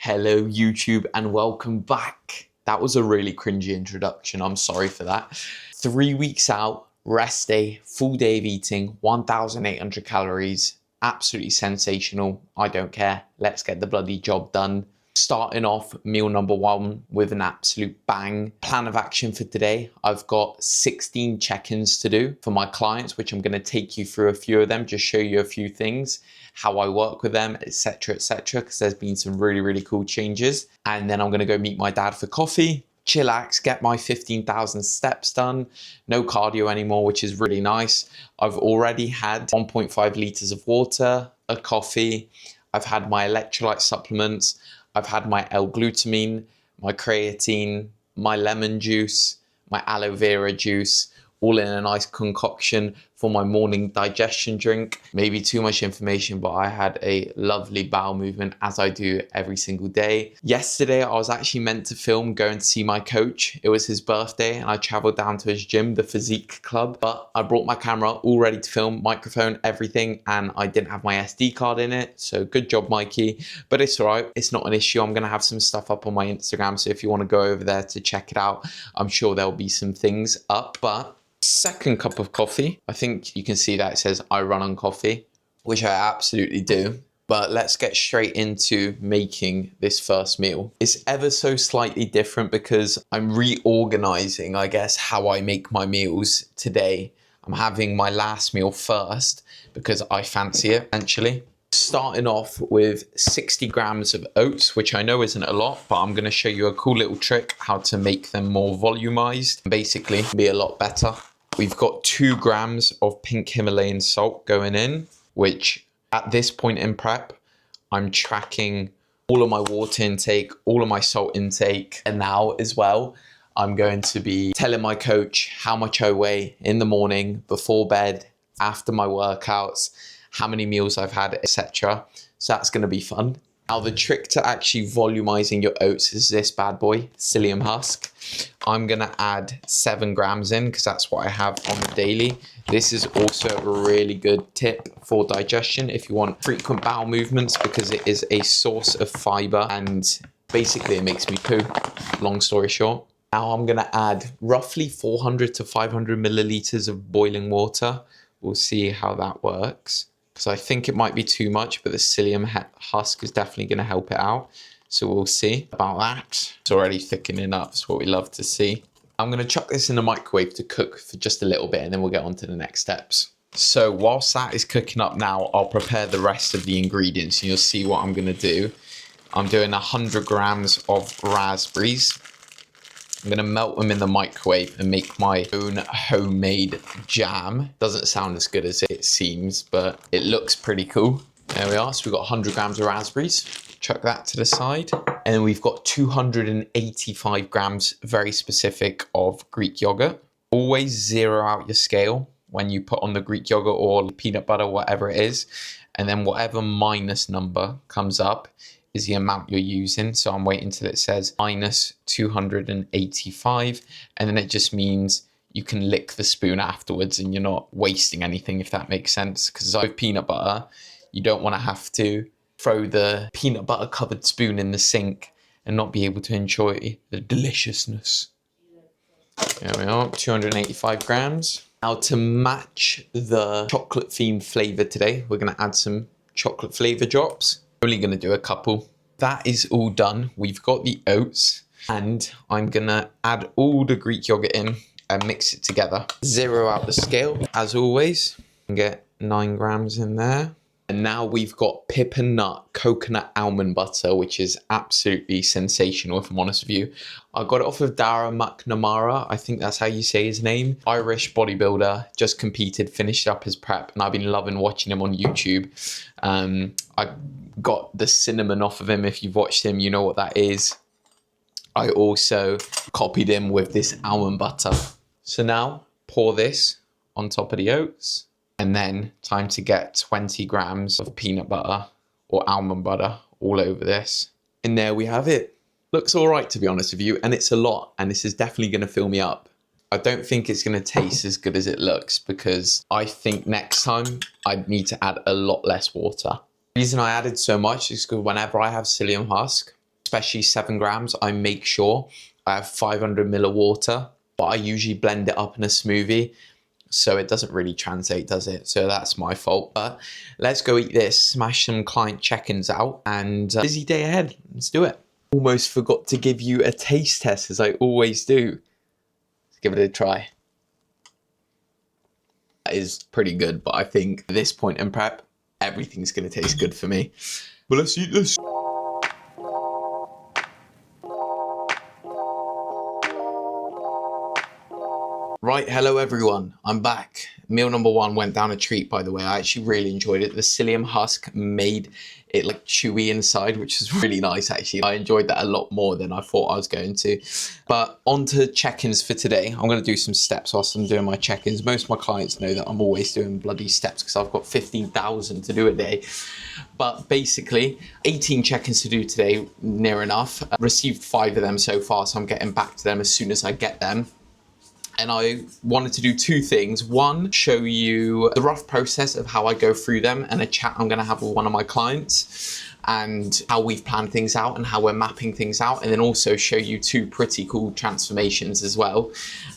Hello YouTube and welcome back. That was a really cringy introduction, I'm sorry for that. 3 weeks out, rest day, full day of eating, 1,800 calories, absolutely sensational. I don't care, let's get the bloody job done. Starting off meal number 1 with an absolute bang. Plan of action for today, I've got 16 check-ins to do for my clients, which I'm going to take you through a few of them, just show you a few things, how I work with them, etc, because there's been some really cool changes. And then I'm going to go meet my dad for coffee, chillax, get my 15,000 steps done, no cardio anymore, which is really nice. I've already had 1.5 liters of water, a coffee, I've had my electrolyte supplements, I've had my L-glutamine, my creatine, my lemon juice, my aloe vera juice, all in a nice concoction for my morning digestion drink. Maybe too much information, but I had a lovely bowel movement as I do every single day. Yesterday, I was actually meant to film going to see my coach. It was his birthday and I traveled down to his gym, the Physique Club, but I brought my camera all ready to film, microphone, everything, and I didn't have my SD card in it. So good job, Mikey, but it's all right. It's not an issue. I'm gonna have some stuff up on my Instagram. So if you wanna go over there to check it out, I'm sure there'll be some things up. But second cup of coffee, I think you can see that it says I run on coffee, which I absolutely do. But let's get straight into making this first meal. It's ever so slightly different because I'm reorganizing, I guess, how I make my meals today. I'm having my last meal first because I fancy it, actually. Starting off with 60 grams of oats, which I know isn't a lot, but I'm going to show you a cool little trick how to make them more volumized, basically be a lot better. We've got 2 grams of pink Himalayan salt going in, which at this point in prep, I'm tracking all of my water intake, all of my salt intake. And now as well, I'm going to be telling my coach how much I weigh in the morning, before bed, after my workouts, how many meals I've had, etc. So that's going to be fun. Now the trick to actually volumizing your oats is this bad boy, psyllium husk. I'm going to add 7 grams in because that's what I have on the daily. This is also a really good tip for digestion if you want frequent bowel movements, because it is a source of fiber and basically it makes me poo, long story short. Now I'm going to add roughly 400 to 500 milliliters of boiling water. We'll see how that works, because I think it might be too much, but the psyllium husk is definitely going to help it out. So we'll see about that. It's already thickening up. It's what we love to see. I'm going to chuck this in the microwave to cook for just a little bit, and then we'll get on to the next steps. So whilst that is cooking up now, I'll prepare the rest of the ingredients, and you'll see what I'm going to do. I'm doing 100 grams of raspberries. I'm going to melt them in the microwave and make my own homemade jam. Doesn't sound as good as it seems, but it looks pretty cool. There we are. So we've got 100 grams of raspberries. Chuck that to the side. And then we've got 285 grams, very specific, of Greek yogurt. Always zero out your scale when you put on the Greek yogurt or peanut butter, whatever it is. And then whatever minus number comes up is the amount you're using. So I'm waiting till it says minus 285, and then it just means you can lick the spoon afterwards and you're not wasting anything, if that makes sense. Because with peanut butter, you don't want to have to throw the peanut butter covered spoon in the sink and not be able to enjoy the deliciousness. There we are, 285 grams. Now to match the chocolate themed flavor today, we're going to add some chocolate flavor drops. Only going to do a couple. That is all done. We've got the oats, and I'm going to add all the Greek yogurt in and mix it together. Zero out the scale, as always, and get 9 grams in there. And now we've got pip and nut coconut almond butter, which is absolutely sensational, if I'm honest with you. I got it off of Dara McNamara, I think that's how you say his name. Irish bodybuilder, just competed, finished up his prep, and I've been loving watching him on YouTube. I got the cinnamon off of him. If you've watched him, you know what that is. I also copied him with this almond butter. So now pour this on top of the oats. And then time to get 20 grams of peanut butter or almond butter all over this. And there we have it. Looks all right, to be honest with you. And it's a lot. And this is definitely going to fill me up. I don't think it's going to taste as good as it looks, because I think next time I need to add a lot less water. The reason I added so much is because whenever I have psyllium husk, especially 7 grams, I make sure I have 500 ml of water, but I usually blend it up in a smoothie. So it doesn't really translate, does it? So that's my fault. But let's go eat this, smash some client check-ins out, and busy day ahead. Let's do it. Almost forgot to give you a taste test, as I always do. Let's give it a try. That is pretty good, but I think at this point in prep, everything's going to taste good for me. But let's eat this. Right, hello everyone, I'm back. Meal number 1 went down a treat, by the way. I actually really enjoyed it. The psyllium husk made it like chewy inside, which is really nice actually. I enjoyed that a lot more than I thought I was going to. But on to check-ins for today. I'm going to do some steps whilst I'm doing my check-ins. Most of my clients know that I'm always doing bloody steps because I've got 15,000 to do a day. But basically, 18 check-ins to do today, near enough. Received 5 of them so far, so I'm getting back to them as soon as I get them. And I wanted to do 2 things. One, show you the rough process of how I go through them and a chat I'm gonna have with one of my clients and how we've planned things out and how we're mapping things out. And then also show you 2 pretty cool transformations as well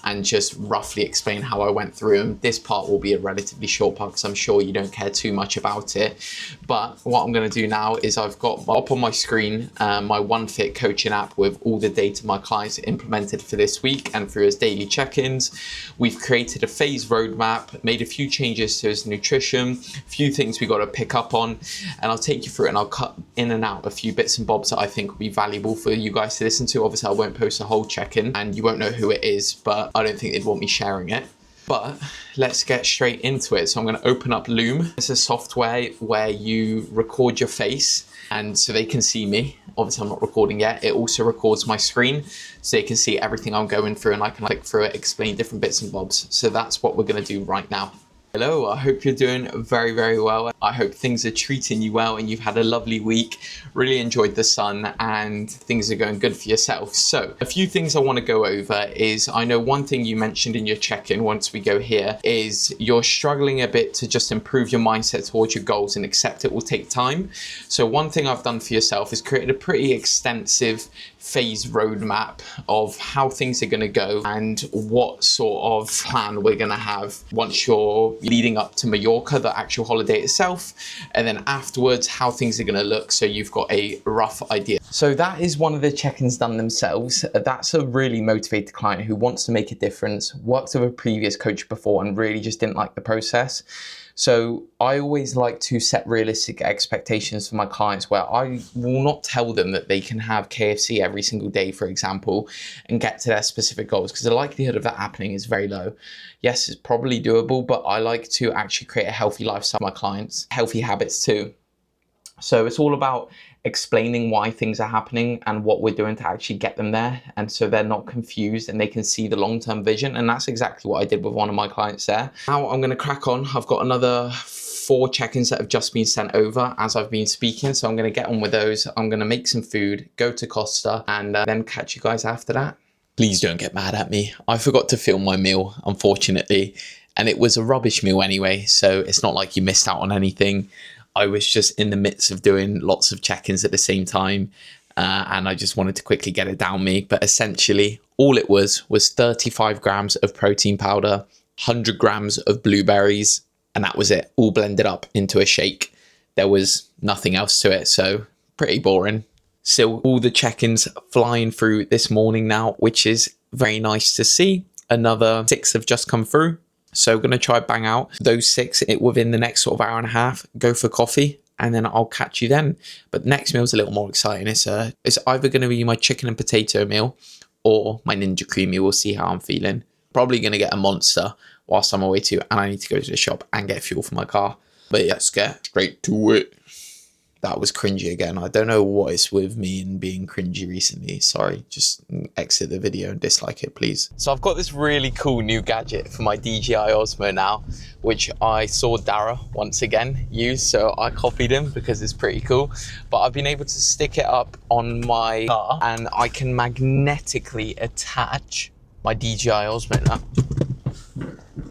and just roughly explain how I went through them. This part will be a relatively short part because I'm sure you don't care too much about it. But what I'm gonna do now is I've got up on my screen my OneFit coaching app with all the data my clients implemented for this week and through his daily check-ins. We've created a phase roadmap, made a few changes to his nutrition, a few things we got to pick up on, and I'll take you through it and I'll cut in and out a few bits and bobs that I think will be valuable for you guys to listen to. Obviously, I won't post a whole check-in and you won't know who it is, but I don't think they'd want me sharing it. But let's get straight into it. So I'm going to open up Loom. It's a software where you record your face and so they can see me. Obviously, I'm not recording yet. It also records my screen so they can see everything I'm going through and I can click through it, explain different bits and bobs. So that's what we're going to do right now. Hello, I hope you're doing very, very well. I hope things are treating you well and you've had a lovely week, really enjoyed the sun and things are going good for yourself. So a few things I want to go over is, I know one thing you mentioned in your check-in once we go here is you're struggling a bit to just improve your mindset towards your goals and accept it will take time. So one thing I've done for yourself is created a pretty extensive phase roadmap of how things are going to go and what sort of plan we're going to have once you're leading up to Mallorca, the actual holiday itself, and then afterwards how things are going to look so you've got a rough idea. So that is one of the check-ins done themselves. That's a really motivated client who wants to make a difference, worked with a previous coach before and really just didn't like the process. So I always like to set realistic expectations for my clients where I will not tell them that they can have KFC every single day, for example, and get to their specific goals, because the likelihood of that happening is very low. Yes, it's probably doable, but I like to actually create a healthy lifestyle for my clients, healthy habits too. So it's all about explaining why things are happening and what we're doing to actually get them there. And so they're not confused and they can see the long-term vision. And that's exactly what I did with one of my clients there. Now I'm going to crack on. I've got another 4 check-ins that have just been sent over as I've been speaking. So I'm going to get on with those. I'm going to make some food, go to Costa, and then catch you guys after that. Please don't get mad at me. I forgot to film my meal, unfortunately. And it was a rubbish meal anyway. So it's not like you missed out on anything. I was just in the midst of doing lots of check-ins at the same time and I just wanted to quickly get it down me. But essentially, all it was 35 grams of protein powder, 100 grams of blueberries, and that was it, all blended up into a shake. There was nothing else to it, so pretty boring. Still, all the check-ins flying through this morning now, which is very nice to see. Another 6 have just come through. So I'm going to try bang out those 6 within the next sort of hour and a half, go for coffee, and then I'll catch you then. But the next meal is a little more exciting. It's either going to be my chicken and potato meal or my Ninja Creamy. We'll see how I'm feeling. Probably going to get a monster whilst I'm away too, and I need to go to the shop and get fuel for my car. But yeah, let's get straight to it. That was cringy again. I don't know what is with me and being cringy recently. Sorry, just exit the video and dislike it, please. So I've got this really cool new gadget for my DJI Osmo now, which I saw Dara once again use. So I copied him because it's pretty cool. But I've been able to stick it up on my car and I can magnetically attach my DJI Osmo now.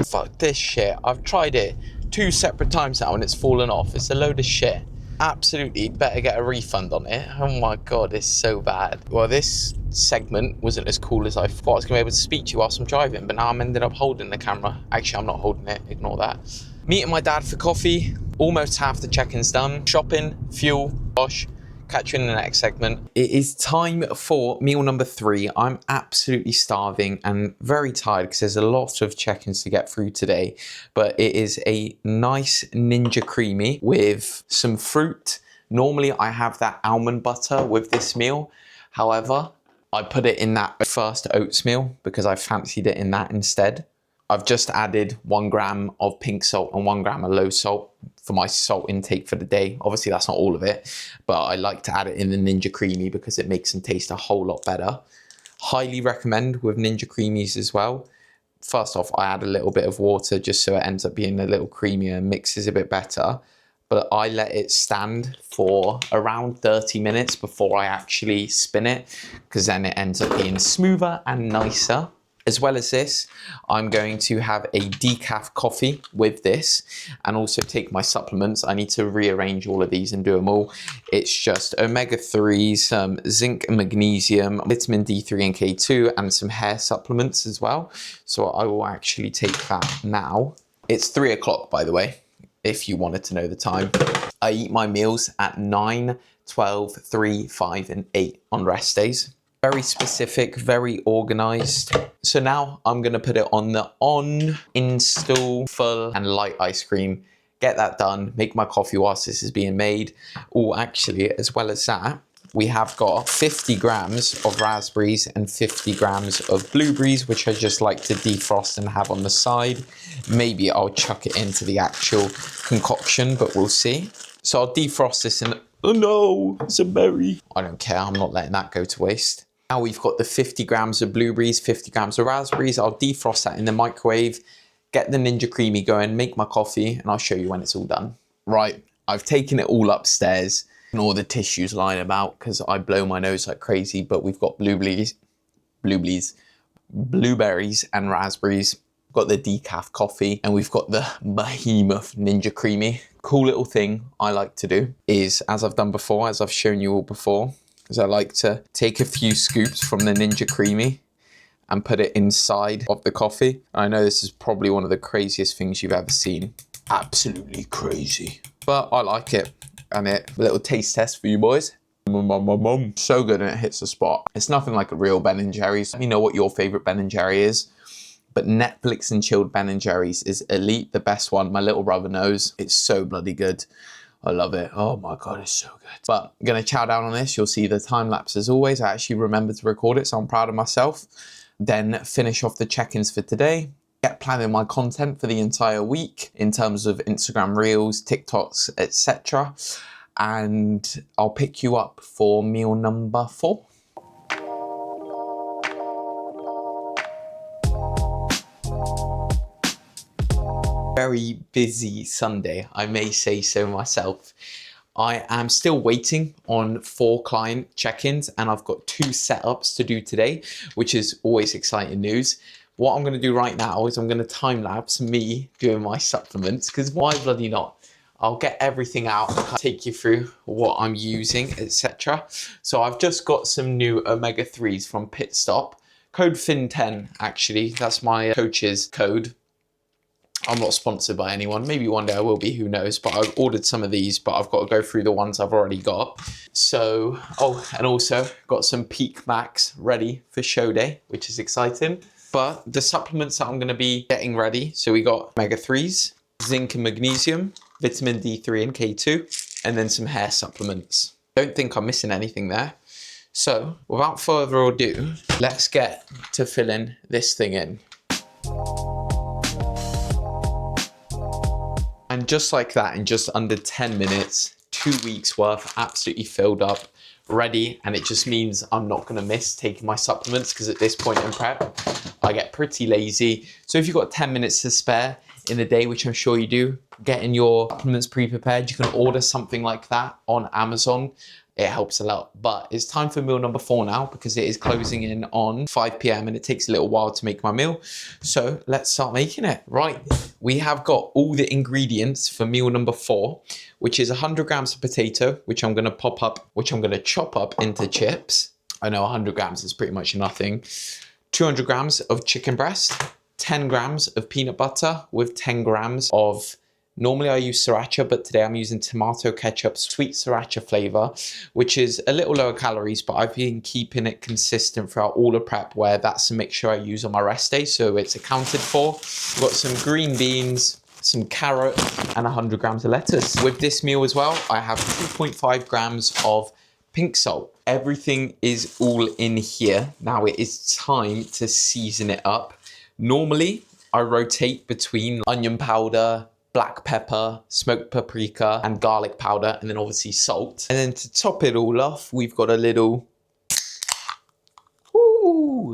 Fuck this shit. I've tried it 2 separate times now and it's fallen off. It's a load of shit. Absolutely better get a refund on it. Oh my God, it's so bad. Well, this segment wasn't as cool as I thought I was going to be able to speak to you whilst I'm driving, but now I'm ended up holding the camera. Actually, I'm not holding it, ignore that. Meeting my dad for coffee, almost half the check-ins done. Shopping, fuel, wash. Catch you in the next segment. It is time for meal number 3. I'm absolutely starving and very tired because there's a lot of check-ins to get through today. But it is a nice Ninja Creamy with some fruit. Normally I have that almond butter with this meal. However, I put it in that first oats meal because I fancied it in that instead. I've just added 1 gram of pink salt and 1 gram of low salt for my salt intake for the day. Obviously that's not all of it, but I like to add it in the Ninja Creamy because it makes them taste a whole lot better. Highly recommend with Ninja Creamies as well. First off, I add a little bit of water just so it ends up being a little creamier and mixes a bit better. But I let it stand for around 30 minutes before I actually spin it, because then it ends up being smoother and nicer. As well as this, I'm going to have a decaf coffee with this and also take my supplements. I need to rearrange all of these and do them all. It's just omega-3s, zinc and magnesium, vitamin D3 and K2, and some hair supplements as well. So I will actually take that now. It's 3 o'clock, by the way, if you wanted to know the time. I eat my meals at 9, 12, 3, 5, and 8 on rest days. Very specific, very organized. So now I'm gonna put it on the install, full and light ice cream. Get that done, make my coffee whilst this is being made. Oh, actually, as well as that, we have got 50 grams of raspberries and 50 grams of blueberries, which I just like to defrost and have on the side. Maybe I'll chuck it into the actual concoction, but we'll see. So I'll defrost this in, oh no, it's a berry. I don't care, I'm not letting that go to waste. Now we've got the 50 grams of blueberries, 50 grams of raspberries. I'll defrost that in the microwave, get the Ninja Creamy going, make my coffee, and I'll show you when it's all done. Right, I've taken it all upstairs and all the tissues lying about because I blow my nose like crazy, but we've got blueberries and raspberries. We've got the decaf coffee and we've got the behemoth Ninja Creamy. Cool little thing I like to do is, as I've done before, as I've shown you all before, is I like to take a few scoops from the Ninja Creamy and put it inside of the coffee. I know this is probably one of the craziest things you've ever seen. Absolutely crazy. But I like it. And a little taste test for you boys. So good, and it hits the spot. It's nothing like a real Ben & Jerry's. Let me know what your favorite Ben & Jerry is. But Netflix and chilled Ben & Jerry's is elite, the best one. My little brother knows. It's so bloody good. I love it. Oh my God, it's so good. But I'm gonna chow down on this. You'll see the time lapse as always. I actually remembered to record it, so I'm proud of myself. Then finish off the check-ins for today. Get planning my content for the entire week in terms of Instagram Reels, TikToks, etc. And I'll pick you up for meal number 4. Very busy Sunday, I may say so myself. I am still waiting on 4 client check-ins and I've got 2 setups to do today, which is always exciting news. What I'm gonna do right now is I'm gonna time lapse me doing my supplements, because why bloody not? I'll get everything out and take you through what I'm using, etc. So I've just got some new omega-3s from Pit Stop. Code FIN10, actually, that's my coach's code. I'm not sponsored by anyone. Maybe one day I will be, who knows. But I've ordered some of these, but I've got to go through the ones I've already got. So, oh, and also got some Peak Max ready for show day, which is exciting. But the supplements that I'm going to be getting ready. So we got omega-3s, zinc and magnesium, vitamin D3 and K2, and then some hair supplements. Don't think I'm missing anything there. So without further ado, let's get to filling this thing in. And just like that, in just under 10 minutes, 2 weeks worth absolutely filled up, ready. And it just means I'm not going to miss taking my supplements, because at this point in prep, I get pretty lazy. So if you've got 10 minutes to spare in the day, which I'm sure you do, getting your supplements pre-prepared, you can order something like that on Amazon. it helps a lot. But it's time for meal number 4 now, because it is closing in on 5 p.m. and it takes a little while to make my meal. So let's start making it. Right, we have got all the ingredients for meal number 4, which is 100 grams of potato, which I'm going to chop up into chips. I know 100 grams is pretty much nothing. 200 grams of chicken breast, 10 grams of peanut butter with 10 grams of, normally I use sriracha, but today I'm using tomato ketchup, sweet sriracha flavor, which is a little lower calories, but I've been keeping it consistent throughout all the prep, where that's the mixture I use on my rest day, so it's accounted for. We've got some green beans, some carrot, and 100 grams of lettuce. With this meal as well, I have 2.5 grams of pink salt. Everything is all in here. Now it is time to season it up. Normally, I rotate between onion powder, black pepper, smoked paprika, and garlic powder, and then obviously salt. And then to top it all off, we've got a little,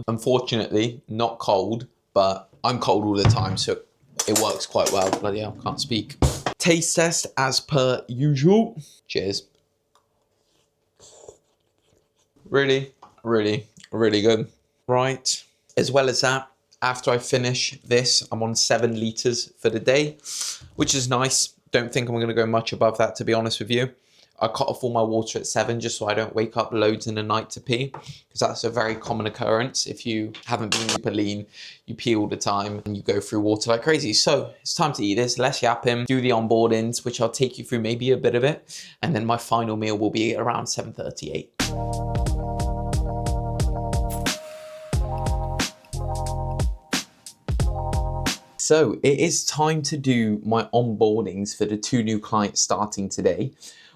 unfortunately, not cold, but I'm cold all the time, so it works quite well. Bloody hell, can't speak. Taste test as per usual. Cheers. Really, really, really good. Right, as well as that, after I finish this, I'm on 7 liters for the day, which is nice. Don't think I'm going to go much above that, to be honest with you. I cut off all my water at 7 just so I don't wake up loads in the night to pee, because that's a very common occurrence. If you haven't been super lean, you pee all the time and you go through water like crazy. So it's time to eat this. Let's yap him, do the onboardings, which I'll take you through maybe a bit of it. And then my final meal will be around 7:38. So it is time to do my onboardings for the 2 new clients starting today.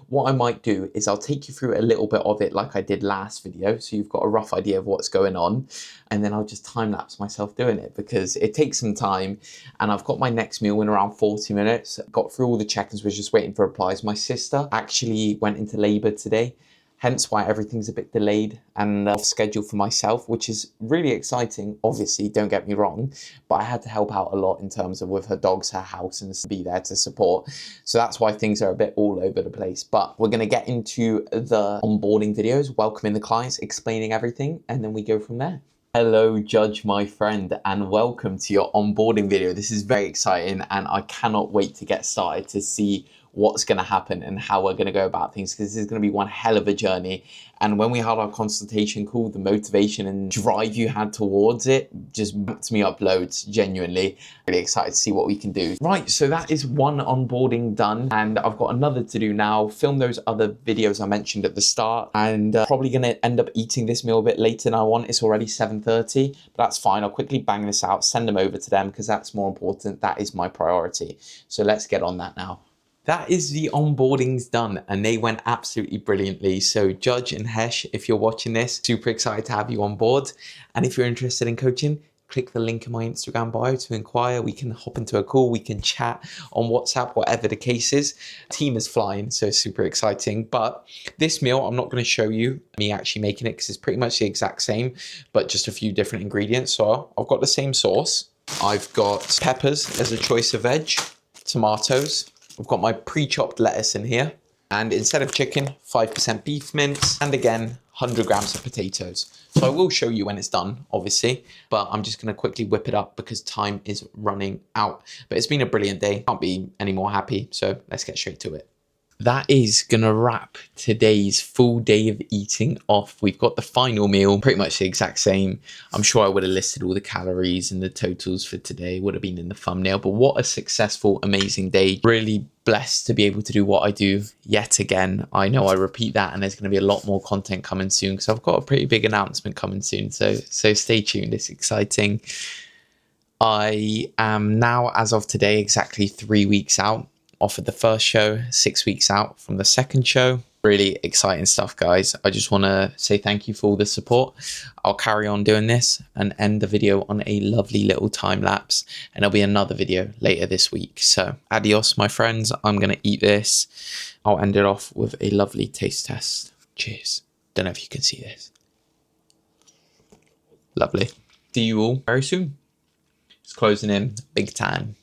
What I might do is I'll take you through a little bit of it like I did last video, so you've got a rough idea of what's going on, and then I'll just time lapse myself doing it, because it takes some time. And I've got my next meal in around 40 minutes. Got through all the check-ins, was just waiting for replies. My sister actually went into labor today, hence why everything's a bit delayed and off schedule for myself, which is really exciting. Obviously, don't get me wrong, but I had to help out a lot in terms of with her dogs, her house, and be there to support. So that's why things are a bit all over the place. But we're going to get into the onboarding videos, welcoming the clients, explaining everything, and then we go from there. Hello, Judge, my friend, and welcome to your onboarding video. This is very exciting, and I cannot wait to get started to see what's going to happen and how we're going to go about things, because this is going to be one hell of a journey. And when we had our consultation call, the motivation and drive you had towards it just backed me up loads, genuinely. Really excited to see what we can do. Right, so that is one onboarding done, and I've got another to do now. Film those other videos I mentioned at the start, and probably going to end up eating this meal a bit later than I want. It's already 7:30, but that's fine. I'll quickly bang this out, send them over to them, because that's more important. That is my priority. So let's get on that now. That is the onboardings done, and they went absolutely brilliantly. So Judge and Hesh, if you're watching this, super excited to have you on board. And if you're interested in coaching, click the link in my Instagram bio to inquire. We can hop into a call, we can chat on WhatsApp, whatever the case is. Team is flying, so super exciting. But this meal, I'm not going to show you me actually making it, because it's pretty much the exact same, but just a few different ingredients. So I've got the same sauce. I've got peppers as a choice of veg, tomatoes. I've got my pre-chopped lettuce in here, and instead of chicken, 5% beef mince, and again, 100 grams of potatoes. So I will show you when it's done, obviously, but I'm just going to quickly whip it up because time is running out. But it's been a brilliant day. Can't be any more happy. So let's get straight to it. That is going to wrap today's full day of eating off. We've got the final meal, pretty much the exact same. I'm sure I would have listed all the calories and the totals for today, would have been in the thumbnail. But what a successful, amazing day. Really blessed to be able to do what I do yet again. I know I repeat that, and there's going to be a lot more content coming soon, because I've got a pretty big announcement coming soon. So stay tuned. It's exciting. I am now, as of today, exactly 3 weeks out. Offered the first show, 6 weeks out from the second show. Really exciting stuff, guys. I just want to say thank you for all the support. I'll carry on doing this and end the video on a lovely little time lapse, and there'll be another video later this week. So adios, my friends. I'm going to eat this. I'll end it off with a lovely taste test. Cheers. Don't know if you can see this. Lovely. See you all very soon. It's closing in big time.